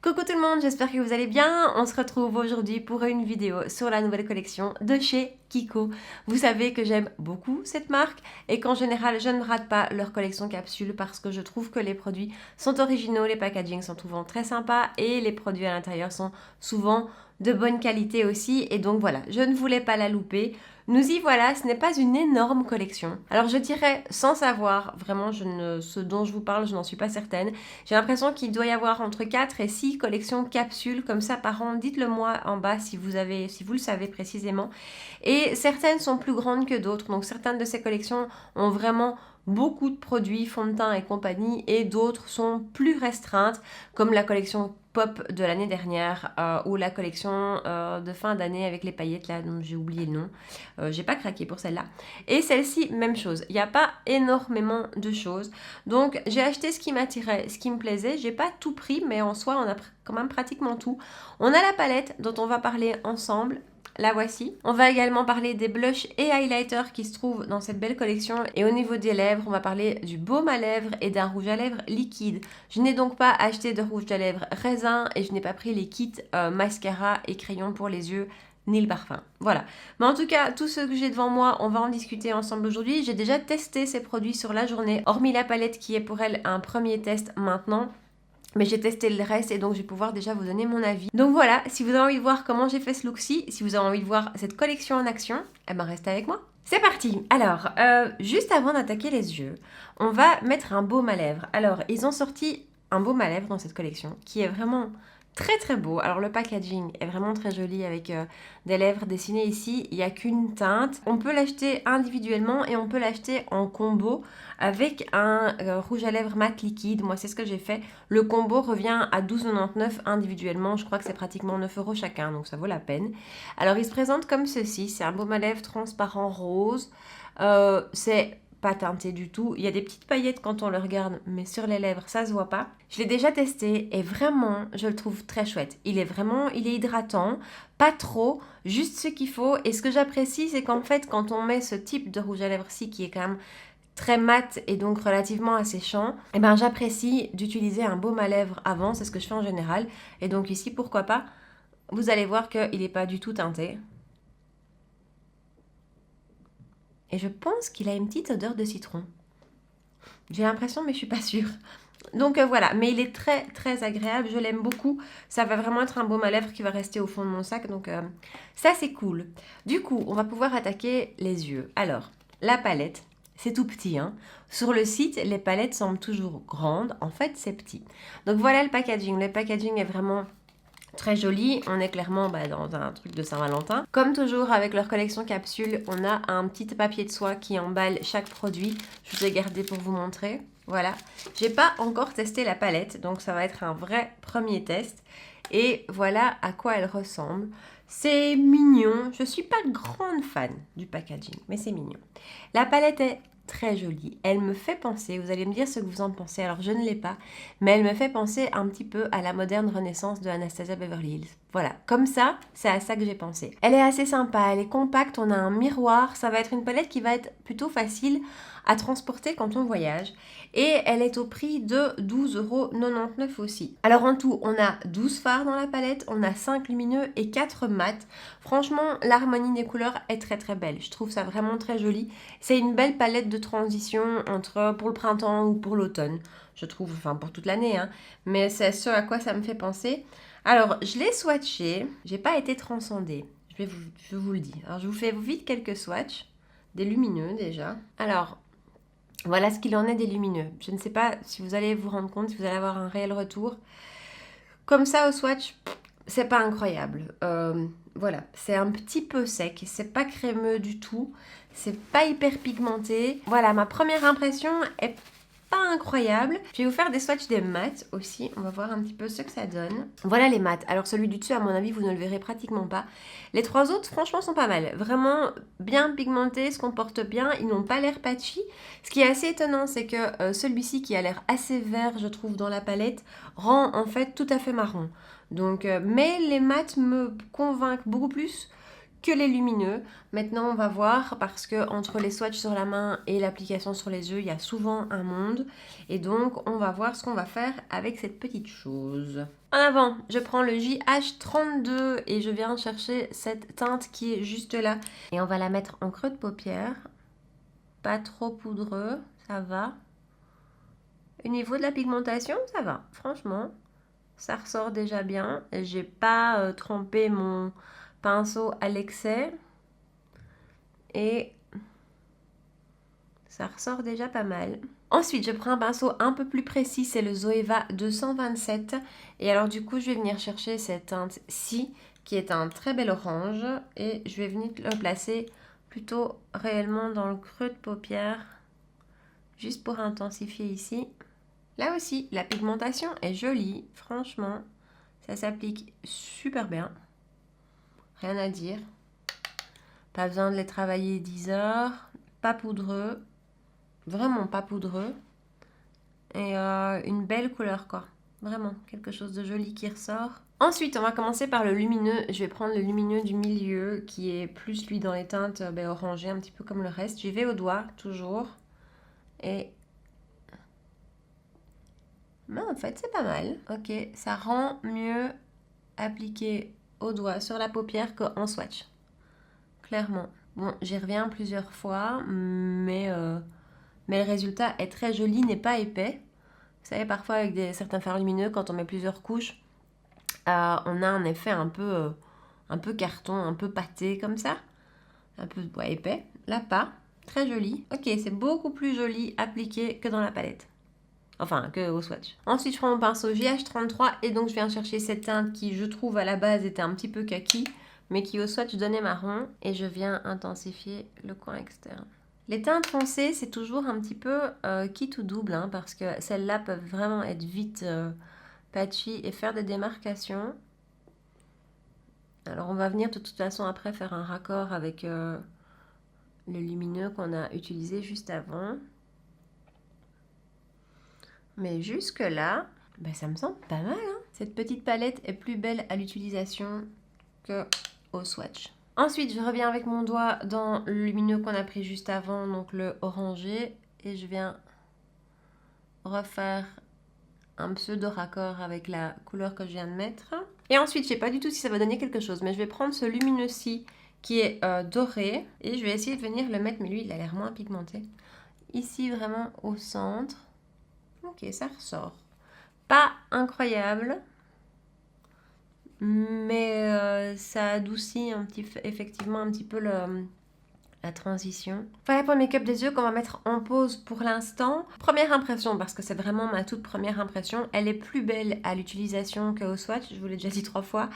Coucou tout le monde, j'espère que vous allez bien. On se retrouve aujourd'hui pour une vidéo sur la nouvelle collection de chez Kiko. Vous savez que j'aime beaucoup cette marque et qu'en général je ne rate pas leur collection capsule parce que je trouve que les produits sont originaux, les packagings sont souvent très sympas et les produits à l'intérieur sont souvent de bonne qualité aussi. Et donc voilà, je ne voulais pas la louper. Nous y voilà, ce n'est pas une énorme collection. Alors je dirais, sans savoir, vraiment ce dont je vous parle, je n'en suis pas certaine. J'ai l'impression qu'il doit y avoir entre 4 et 6 collections capsules comme ça par an. Dites-le moi en bas si vous le savez précisément. Et certaines sont plus grandes que d'autres. Donc certaines de ces collections ont vraiment beaucoup de produits, fond de teint et compagnie, et d'autres sont plus restreintes, comme la collection Pop de l'année dernière ou la collection de fin d'année avec les paillettes là, dont j'ai oublié le nom. J'ai pas craqué pour celle-là. Et celle-ci, même chose. Il n'y a pas énormément de choses. Donc j'ai acheté ce qui m'attirait, ce qui me plaisait. J'ai pas tout pris, mais en soi, on a quand même pratiquement tout. On a la palette dont on va parler ensemble. La voici. On va également parler des blushs et highlighters qui se trouvent dans cette belle collection. Et au niveau des lèvres, on va parler du baume à lèvres et d'un rouge à lèvres liquide. Je n'ai donc pas acheté de rouge à lèvres raisin et je n'ai pas pris les kits mascara et crayon pour les yeux ni le parfum. Voilà. Mais en tout cas, tous ceux que j'ai devant moi, on va en discuter ensemble aujourd'hui. J'ai déjà testé ces produits sur la journée, hormis la palette qui est pour elle un premier test maintenant. Mais j'ai testé le reste et donc je vais pouvoir déjà vous donner mon avis. Donc voilà, si vous avez envie de voir comment j'ai fait ce look-ci, si vous avez envie de voir cette collection en action, eh ben restez avec moi. C'est parti. Alors, juste avant d'attaquer les yeux, on va mettre un baume à lèvres. Alors, ils ont sorti un baume à lèvres dans cette collection qui est vraiment très très beau. Alors le packaging est vraiment très joli avec des lèvres dessinées ici. Il n'y a qu'une teinte. On peut l'acheter individuellement et on peut l'acheter en combo avec un rouge à lèvres mat liquide. Moi c'est ce que j'ai fait. Le combo revient à 12,99 individuellement. Je crois que c'est pratiquement 9 € chacun, donc ça vaut la peine. Alors il se présente comme ceci. C'est un baume à lèvres transparent rose. C'est pas teinté du tout. Il y a des petites paillettes quand on le regarde, mais sur les lèvres, ça se voit pas. Je l'ai déjà testé et vraiment, je le trouve très chouette. Il est hydratant, pas trop, juste ce qu'il faut. Et ce que j'apprécie, c'est qu'en fait, quand on met ce type de rouge à lèvres-ci, qui est quand même très mat et donc relativement asséchant, eh ben j'apprécie d'utiliser un baume à lèvres avant, c'est ce que je fais en général. Et donc ici, pourquoi pas, vous allez voir qu'il n'est pas du tout teinté. Et je pense qu'il a une petite odeur de citron. J'ai l'impression, mais je suis pas sûre. Donc voilà, mais il est très très agréable, je l'aime beaucoup. Ça va vraiment être un baume à lèvres qui va rester au fond de mon sac, donc ça c'est cool. Du coup, on va pouvoir attaquer les yeux. Alors, la palette, c'est tout petit, hein. Sur le site, les palettes semblent toujours grandes, en fait c'est petit. Donc voilà le packaging. Le packaging est vraiment très joli, on est clairement dans un truc de Saint-Valentin. Comme toujours avec leur collection capsule, on a un petit papier de soie qui emballe chaque produit. Je vous ai gardé pour vous montrer. Voilà. J'ai pas encore testé la palette, donc ça va être un vrai premier test. Et voilà à quoi elle ressemble. C'est mignon. Je suis pas grande fan du packaging, mais c'est mignon. La palette est très jolie. Elle me fait penser, vous allez me dire ce que vous en pensez, alors je ne l'ai pas, mais elle me fait penser un petit peu à la moderne renaissance de Anastasia Beverly Hills. Voilà, comme ça, c'est à ça que j'ai pensé. Elle est assez sympa, elle est compacte, on a un miroir, ça va être une palette qui va être plutôt facile à transporter quand on voyage. Et elle est au prix de 12,99 € aussi. Alors en tout, on a 12 fards dans la palette, on a 5 lumineux et 4 mat. Franchement, l'harmonie des couleurs est très très belle. Je trouve ça vraiment très joli. C'est une belle palette de transition entre pour le printemps ou pour l'automne. Je trouve, enfin pour toute l'année, hein. Mais c'est ce à quoi ça me fait penser. Alors, je l'ai swatché. J'ai pas été transcendée. Je vous le dis. Alors, je vous fais vite quelques swatchs. Des lumineux déjà. Alors, voilà ce qu'il en est des lumineux. Je ne sais pas si vous allez vous rendre compte, si vous allez avoir un réel retour. Comme ça au swatch, c'est pas incroyable. Voilà, c'est un petit peu sec, c'est pas crémeux du tout, c'est pas hyper pigmenté. Voilà, ma première impression est pas incroyable. Je vais vous faire des swatchs des mats aussi, on va voir un petit peu ce que ça donne. Voilà les mats. Alors celui du dessus, à mon avis, vous ne le verrez pratiquement pas. Les trois autres, franchement, sont pas mal. Vraiment bien pigmentés, se comportent bien, ils n'ont pas l'air patchy. Ce qui est assez étonnant, c'est que celui-ci, qui a l'air assez vert, je trouve, dans la palette, rend en fait tout à fait marron. Donc, mais les mats me convainquent beaucoup plus que les lumineux. Maintenant, on va voir parce que entre les swatchs sur la main et l'application sur les yeux, il y a souvent un monde. Et donc, on va voir ce qu'on va faire avec cette petite chose. En avant, je prends le JH32 et je viens chercher cette teinte qui est juste là. Et on va la mettre en creux de paupière. Pas trop poudreux, ça va. Au niveau de la pigmentation, ça va. Franchement, ça ressort déjà bien. J'ai pas trempé mon pinceau à l'excès. Et ça ressort déjà pas mal. Ensuite, je prends un pinceau un peu plus précis, c'est le Zoeva 227. Et alors du coup, je vais venir chercher cette teinte-ci, qui est un très bel orange. Et je vais venir le placer plutôt réellement dans le creux de paupière, juste pour intensifier ici. Là aussi, la pigmentation est jolie, franchement, ça s'applique super bien. Rien à dire. Pas besoin de les travailler 10 heures, pas poudreux, vraiment pas poudreux. Et une belle couleur quoi, vraiment quelque chose de joli qui ressort. Ensuite, on va commencer par le lumineux. Je vais prendre le lumineux du milieu qui est plus lui dans les teintes orangées, un petit peu comme le reste. J'y vais au doigt, toujours. Et mais en fait, c'est pas mal. Ok, ça rend mieux appliqué au doigt sur la paupière qu'en swatch. Clairement. Bon, j'y reviens plusieurs fois, mais le résultat est très joli, n'est pas épais. Vous savez, parfois avec certains fards lumineux, quand on met plusieurs couches, on a un effet un peu carton, un peu pâté comme ça. Un peu épais. Là, pas. Très joli. Ok, c'est beaucoup plus joli appliqué que dans la palette. Enfin, que au swatch. Ensuite, je prends mon pinceau JH33 et donc je viens chercher cette teinte qui, je trouve, à la base était un petit peu kaki, mais qui au swatch donnait marron. Et je viens intensifier le coin externe. Les teintes foncées, c'est toujours un petit peu quitte ou double, hein, parce que celles-là peuvent vraiment être vite patchy et faire des démarcations. Alors, on va venir de toute façon après faire un raccord avec le lumineux qu'on a utilisé juste avant. Mais jusque là, ça me semble pas mal. Hein. Cette petite palette est plus belle à l'utilisation que au swatch. Ensuite, je reviens avec mon doigt dans le lumineux qu'on a pris juste avant, donc le orangé. Et je viens refaire un pseudo raccord avec la couleur que je viens de mettre. Et ensuite, je ne sais pas du tout si ça va donner quelque chose, mais je vais prendre ce lumineux-ci qui est doré. Et je vais essayer de venir le mettre, mais lui, il a l'air moins pigmenté. Ici, vraiment au centre. Ok, ça ressort. Pas incroyable, mais ça adoucit effectivement un petit peu la transition. Voilà pour le make-up des yeux qu'on va mettre en pause pour l'instant. Première impression, parce que c'est vraiment ma toute première impression, elle est plus belle à l'utilisation qu'au swatch, je vous l'ai déjà dit 3 fois.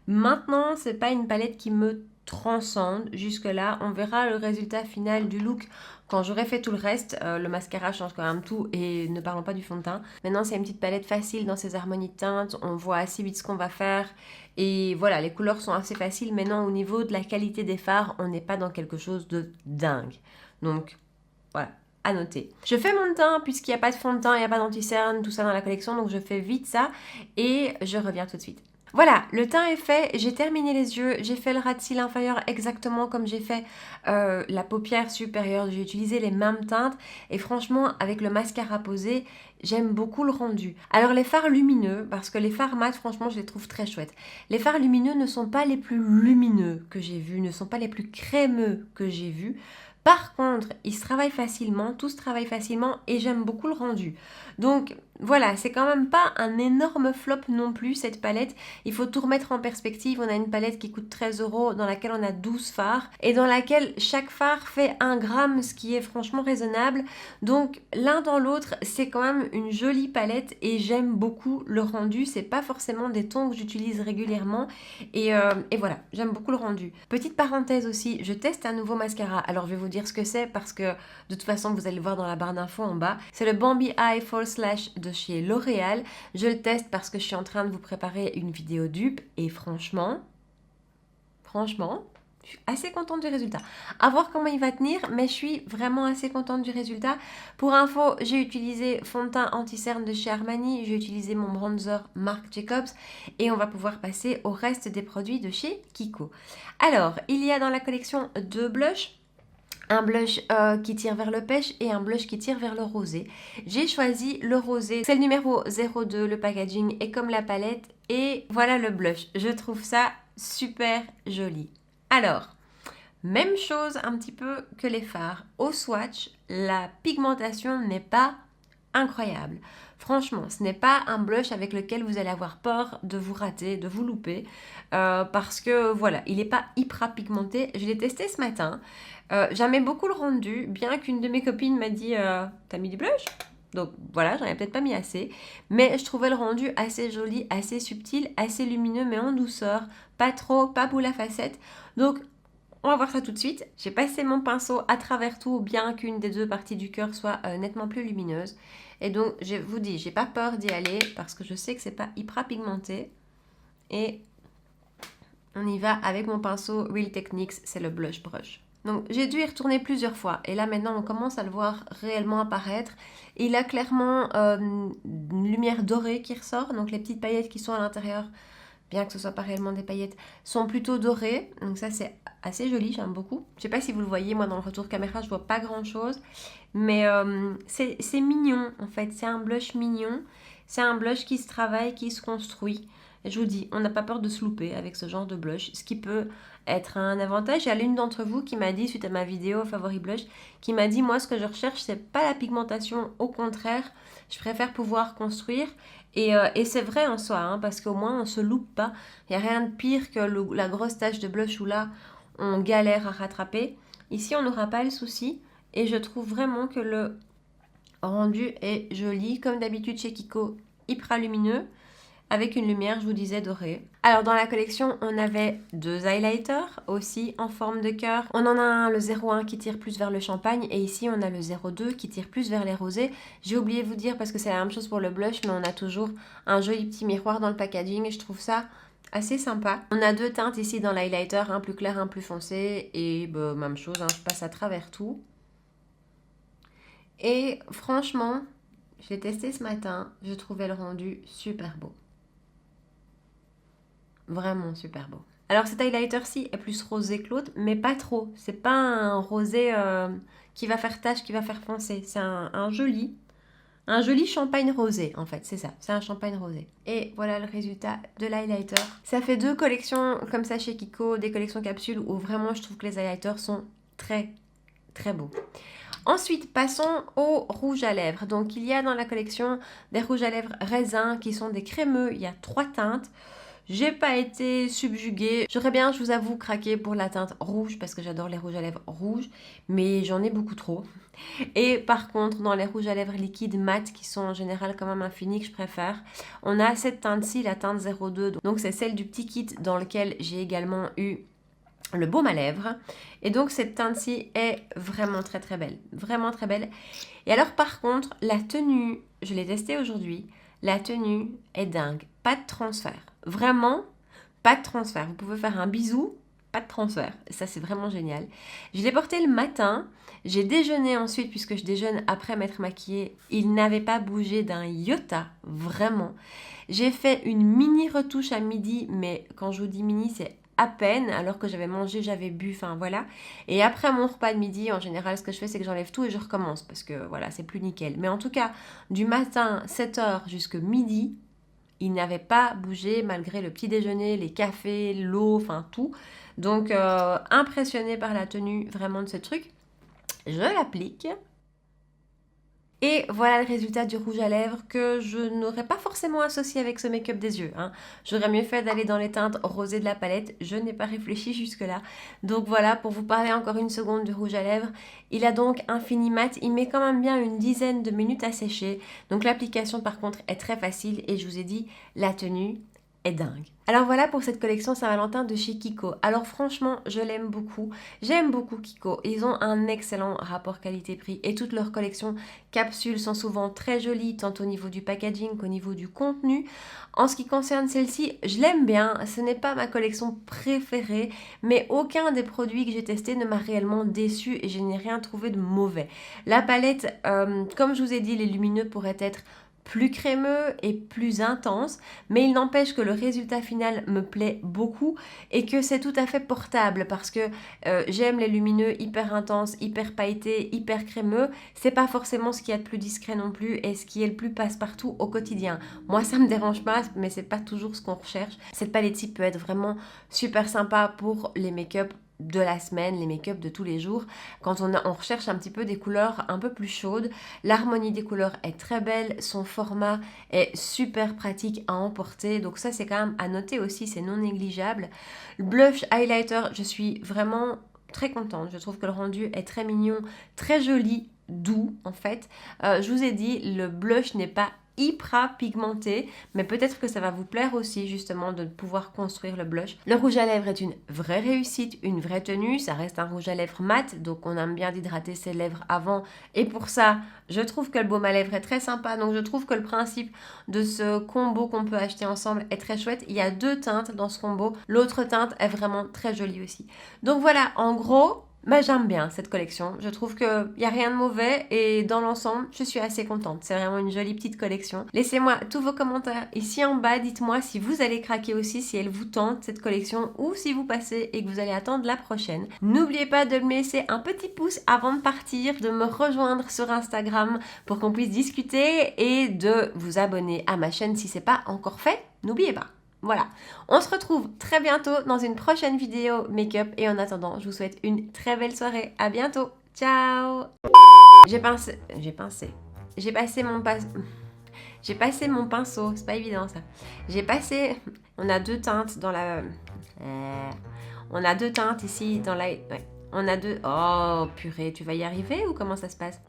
Maintenant, c'est pas une palette qui me transcende jusque là. On verra le résultat final du look quand j'aurai fait tout le reste. Le mascara change quand même tout et ne parlons pas du fond de teint. Maintenant, c'est une petite palette facile dans ses harmonies de teintes. On voit assez vite ce qu'on va faire. Et voilà, les couleurs sont assez faciles. Maintenant, au niveau de la qualité des fards, on n'est pas dans quelque chose de dingue. Donc, voilà. À noter. Je fais mon teint puisqu'il n'y a pas de fond de teint, il n'y a pas d'anti-cerne, tout ça dans la collection. Donc, je fais vite ça et je reviens tout de suite. Voilà, le teint est fait, j'ai terminé les yeux, j'ai fait le ras de cils inférieur exactement comme j'ai fait la paupière supérieure. J'ai utilisé les mêmes teintes et franchement, avec le mascara posé, j'aime beaucoup le rendu. Alors les fards lumineux, parce que les fards mat, franchement, je les trouve très chouettes. Les fards lumineux ne sont pas les plus lumineux que j'ai vus, ne sont pas les plus crémeux que j'ai vus. Par contre, ils se travaillent facilement, tout se travaille facilement et j'aime beaucoup le rendu. Donc voilà, c'est quand même pas un énorme flop non plus cette palette. Il faut tout remettre en perspective. On a une palette qui coûte 13 € dans laquelle on a 12 fards et dans laquelle chaque fard fait 1 gramme, ce qui est franchement raisonnable. Donc l'un dans l'autre, c'est quand même une jolie palette et j'aime beaucoup le rendu. C'est pas forcément des tons que j'utilise régulièrement et voilà, j'aime beaucoup le rendu. Petite parenthèse aussi, je teste un nouveau mascara. Alors je vais vous dire ce que c'est parce que de toute façon vous allez le voir dans la barre d'infos en bas. C'est le Bambi Eye False Lash de chez L'Oréal. Je le teste parce que je suis en train de vous préparer une vidéo dupe et franchement, Je suis assez contente du résultat. À voir comment il va tenir, mais je suis vraiment assez contente du résultat. Pour info, j'ai utilisé fond de teint anti-cerne de chez Armani, j'ai utilisé mon bronzer Marc Jacobs et on va pouvoir passer au reste des produits de chez Kiko. Alors, il y a dans la collection deux blushs. Un blush qui tire vers le pêche et un blush qui tire vers le rosé. J'ai choisi le rosé, c'est le numéro 02, le packaging est comme la palette et voilà le blush. Je trouve ça super joli. Alors, même chose un petit peu que les fards. Au swatch, la pigmentation n'est pas incroyable. Franchement, ce n'est pas un blush avec lequel vous allez avoir peur de vous rater, de vous louper, parce que voilà, il n'est pas hyper pigmenté. Je l'ai testé ce matin. J'aimais beaucoup le rendu, bien qu'une de mes copines m'a dit t'as mis du blush? Donc voilà, j'en ai peut-être pas mis assez, mais je trouvais le rendu assez joli, assez subtil, assez lumineux, mais en douceur, pas trop, pas boule à facettes. Donc on va voir ça tout de suite. J'ai passé mon pinceau à travers tout, bien qu'une des deux parties du cœur soit nettement plus lumineuse. Et donc, je vous dis, j'ai pas peur d'y aller parce que je sais que c'est pas hyper pigmenté. Et on y va avec mon pinceau Real Techniques, c'est le Blush Brush. Donc, j'ai dû y retourner plusieurs fois. Et là, maintenant, on commence à le voir réellement apparaître. Il a clairement une lumière dorée qui ressort. Donc, les petites paillettes qui sont à l'intérieur, bien que ce soit pas réellement des paillettes, sont plutôt dorées. Donc ça, c'est assez joli, j'aime beaucoup. Je sais pas si vous le voyez, moi dans le retour caméra, je vois pas grand chose. Mais c'est mignon, en fait. C'est un blush mignon. C'est un blush qui se travaille, qui se construit. Et je vous dis, on n'a pas peur de se louper avec ce genre de blush, ce qui peut être un avantage. Il y a l'une d'entre vous qui m'a dit, suite à ma vidéo Favori Blush, qui m'a dit, moi, ce que je recherche, c'est pas la pigmentation. Au contraire, je préfère pouvoir construire. Et c'est vrai en soi, hein, parce qu'au moins on se loupe pas. Il n'y a rien de pire que la grosse tache de blush où là on galère à rattraper. Ici on n'aura pas le souci et je trouve vraiment que le rendu est joli. Comme d'habitude chez Kiko, hyper lumineux avec une lumière, je vous disais, dorée. Alors dans la collection, on avait deux highlighters aussi en forme de cœur. On en a un, le 01 qui tire plus vers le champagne et ici on a le 02 qui tire plus vers les rosés. J'ai oublié de vous dire parce que c'est la même chose pour le blush, mais on a toujours un joli petit miroir dans le packaging et je trouve ça assez sympa. On a deux teintes ici dans l'highlighter, un plus clair, un plus foncé et bah, même chose, hein, je passe à travers tout. Et franchement, je l'ai testé ce matin, je trouvais le rendu super beau. Vraiment super beau. Alors cet highlighter-ci est plus rosé que l'autre, mais pas trop. C'est pas un rosé qui va faire tache, qui va faire foncer. C'est un joli champagne rosé en fait, c'est ça. C'est un champagne rosé. Et voilà le résultat de l'highlighter. Ça fait deux collections comme ça chez Kiko, des collections capsules où vraiment je trouve que les highlighters sont très très beaux. Ensuite, passons au rouge à lèvres. Donc il y a dans la collection des rouges à lèvres raisin qui sont des crémeux. Il y a 3 teintes. J'ai pas été subjuguée. J'aurais bien, je vous avoue, craqué pour la teinte rouge parce que j'adore les rouges à lèvres rouges, mais j'en ai beaucoup trop. Et par contre, dans les rouges à lèvres liquides mat, qui sont en général quand même infinis, que je préfère, on a cette teinte-ci, la teinte 02. Donc c'est celle du petit kit dans lequel j'ai également eu le baume à lèvres. Et donc cette teinte-ci est vraiment très très belle. Vraiment très belle. Et alors par contre, la tenue, je l'ai testée aujourd'hui, la tenue est dingue. Pas de transfert. Vraiment, pas de transfert. Vous pouvez faire un bisou, pas de transfert. Ça, c'est vraiment génial. Je l'ai porté le matin. J'ai déjeuné ensuite, puisque je déjeune après m'être maquillée. Il n'avait pas bougé d'un iota, vraiment. J'ai fait une mini retouche à midi, mais quand je vous dis mini, c'est à peine, alors que j'avais mangé, j'avais bu, enfin voilà. Et après mon repas de midi, en général, ce que je fais, c'est que j'enlève tout et je recommence, parce que voilà, c'est plus nickel. Mais en tout cas, du matin, 7h jusqu'à midi, il n'avait pas bougé malgré le petit déjeuner, les cafés, l'eau, enfin tout. Donc, impressionnée par la tenue vraiment de ce truc. Je l'applique. Et voilà le résultat du rouge à lèvres que je n'aurais pas forcément associé avec ce make-up des yeux. Hein. J'aurais mieux fait d'aller dans les teintes rosées de la palette. Je n'ai pas réfléchi jusque-là. Donc voilà, pour vous parler encore une seconde du rouge à lèvres. Il a donc un fini mat. Il met quand même bien une dizaine de minutes à sécher. Donc l'application par contre est très facile. Et je vous ai dit, la tenue est dingue. Alors voilà pour cette collection Saint-Valentin de chez Kiko. Alors franchement, je l'aime beaucoup. J'aime beaucoup Kiko. Ils ont un excellent rapport qualité-prix et toutes leurs collections capsules sont souvent très jolies, tant au niveau du packaging qu'au niveau du contenu. En ce qui concerne celle-ci, je l'aime bien. Ce n'est pas ma collection préférée, mais aucun des produits que j'ai testés ne m'a réellement déçu et je n'ai rien trouvé de mauvais. La palette, comme je vous ai dit, les lumineux pourraient être plus crémeux et plus intense, mais il n'empêche que le résultat final me plaît beaucoup et que c'est tout à fait portable parce que j'aime les lumineux hyper intenses, hyper pailletés, hyper crémeux. C'est pas forcément ce qu'il y a de plus discret non plus et ce qui est le plus passe-partout au quotidien. Moi ça me dérange pas, mais c'est pas toujours ce qu'on recherche. Cette palette-ci peut être vraiment super sympa pour les make-up de la semaine, les make-up de tous les jours, quand on recherche un petit peu des couleurs un peu plus chaudes. L'harmonie des couleurs est très belle, son format est super pratique à emporter, donc ça c'est quand même à noter aussi, c'est non négligeable. Le blush highlighter, je suis vraiment très contente, je trouve que le rendu est très mignon, très joli, doux en fait. Je vous ai dit, le blush n'est pas hyper pigmenté, mais peut-être que ça va vous plaire aussi justement de pouvoir construire le blush. Le rouge à lèvres est une vraie réussite, une vraie tenue, ça reste un rouge à lèvres mat, donc on aime bien d'hydrater ses lèvres avant, et pour ça, je trouve que le baume à lèvres est très sympa, donc je trouve que le principe de ce combo qu'on peut acheter ensemble est très chouette. Il y a 2 teintes dans ce combo, l'autre teinte est vraiment très jolie aussi. Donc voilà, en gros, j'aime bien cette collection, je trouve qu'il n'y a rien de mauvais et dans l'ensemble, je suis assez contente. C'est vraiment une jolie petite collection. Laissez-moi tous vos commentaires ici en bas, dites-moi si vous allez craquer aussi, si elle vous tente cette collection ou si vous passez et que vous allez attendre la prochaine. N'oubliez pas de me laisser un petit pouce avant de partir, de me rejoindre sur Instagram pour qu'on puisse discuter et de vous abonner à ma chaîne si ce n'est pas encore fait, n'oubliez pas. Voilà, on se retrouve très bientôt dans une prochaine vidéo make-up et en attendant, je vous souhaite une très belle soirée. À bientôt. Ciao. J'ai passé mon pinceau, c'est pas évident ça. On a 2 teintes dans la... On a 2 teintes ici dans la... Ouais. On a 2... Oh purée, tu vas y arriver ou comment ça se passe?